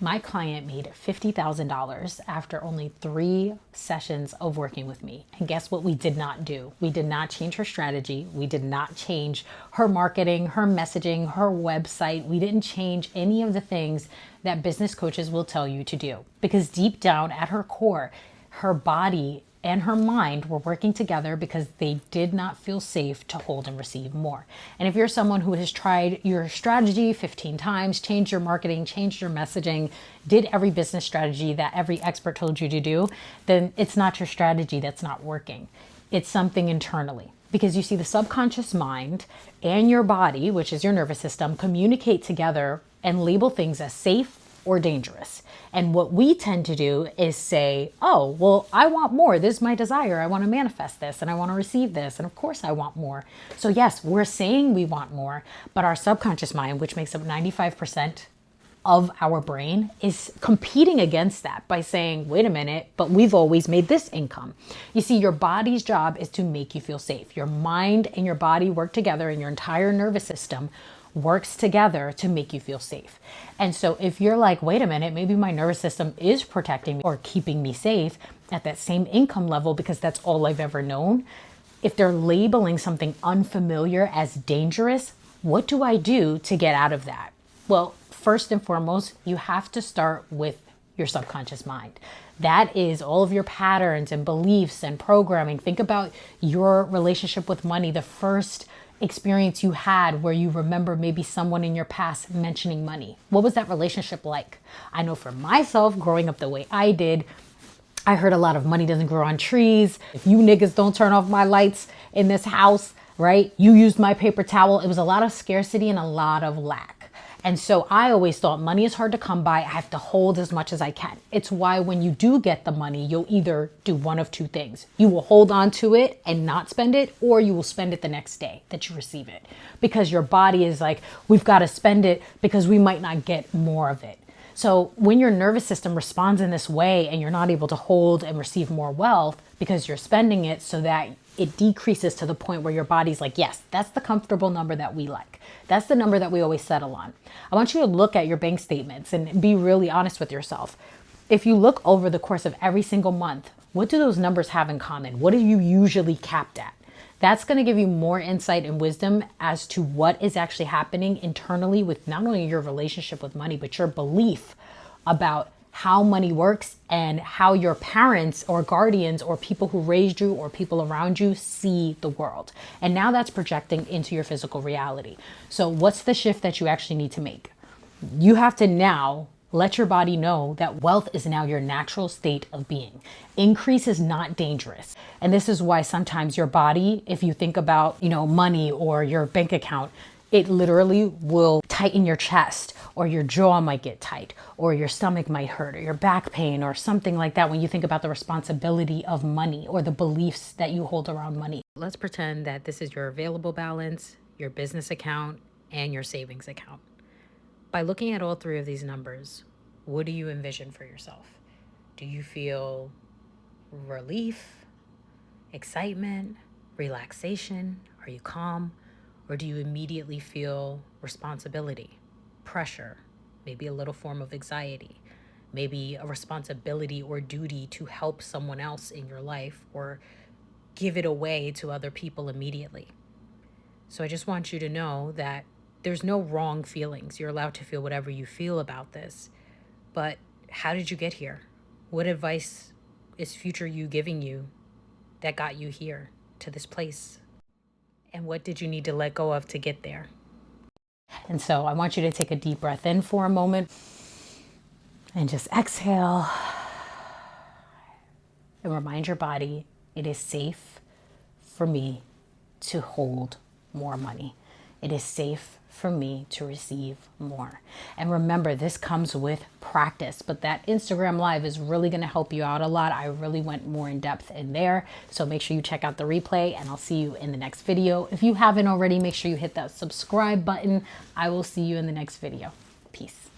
My client made $50,000 after only 3 sessions of working with me. And guess what we did not do? We did not change her strategy. We did not change her marketing, her messaging, her website. We didn't change any of the things that business coaches will tell you to do. Because deep down at her core, her body and her mind were working together because they did not feel safe to hold and receive more. And if you're someone who has tried your strategy 15 times, changed your marketing, changed your messaging, did every business strategy that every expert told you to do, then it's not your strategy that's not working. It's something internally. Because you see, the subconscious mind and your body, which is your nervous system, communicate together and label things as safe or dangerous. And what we tend to do is say, oh, well, I want more. This is my desire. I want to manifest this and I want to receive this. And of course I want more. So yes, we're saying we want more, but our subconscious mind, which makes up 95% of our brain, is competing against that by saying, wait a minute, but we've always made this income. You see, your body's job is to make you feel safe. Your mind and your body work together, and your entire nervous system works together to make you feel safe. And so if you're like, wait a minute, maybe my nervous system is protecting me or keeping me safe at that same income level because that's all I've ever known. If they're labeling something unfamiliar as dangerous, what do I do to get out of that? Well, first and foremost, you have to start with your subconscious mind. That is all of your patterns and beliefs and programming. Think about your relationship with money, the first experience you had where you remember maybe someone in your past mentioning money. What was that relationship like? I know for myself, growing up the way I did, I heard a lot of money doesn't grow on trees. If you niggas don't turn off my lights in this house, right? You used my paper towel. It was a lot of scarcity and a lot of lack. And so I always thought money is hard to come by. I have to hold as much as I can. It's why when you do get the money, you'll either do one of two things. You will hold on to it and not spend it, or you will spend it the next day that you receive it. Because your body is like, we've got to spend it because we might not get more of it. So when your nervous system responds in this way and you're not able to hold and receive more wealth because you're spending it so that it decreases to the point where your body's like, yes, that's the comfortable number that we like. That's the number that we always settle on. I want you to look at your bank statements and be really honest with yourself. If you look over the course of every single month, what do those numbers have in common? What are you usually capped at? That's going to give you more insight and wisdom as to what is actually happening internally with not only your relationship with money, but your belief about how money works and how your parents or guardians or people who raised you or people around you see the world. And now that's projecting into your physical reality. So what's the shift that you actually need to make? You have to now let your body know that wealth is now your natural state of being. Increase is not dangerous. And this is why sometimes your body, if you think about, money or your bank account, it literally will tighten your chest, or your jaw might get tight, or your stomach might hurt, or your back pain, or something like that when you think about the responsibility of money or the beliefs that you hold around money. Let's pretend that this is your available balance, your business account, and your savings account. By looking at all three of these numbers, what do you envision for yourself? Do you feel relief, excitement, relaxation? Are you calm? Or do you immediately feel responsibility, pressure, maybe a little form of anxiety, maybe a responsibility or duty to help someone else in your life or give it away to other people immediately? So I just want you to know that there's no wrong feelings. You're allowed to feel whatever you feel about this. But how did you get here? What advice is future you giving you that got you here to this place? And what did you need to let go of to get there? And so I want you to take a deep breath in for a moment and just exhale and remind your body it is safe for me to hold more money. It is safe for me to receive more. And remember, this comes with practice, but that Instagram Live is really going to help you out a lot. I really went more in depth in there. So make sure you check out the replay, and I'll see you in the next video. If you haven't already, make sure you hit that subscribe button. I will see you in the next video. Peace.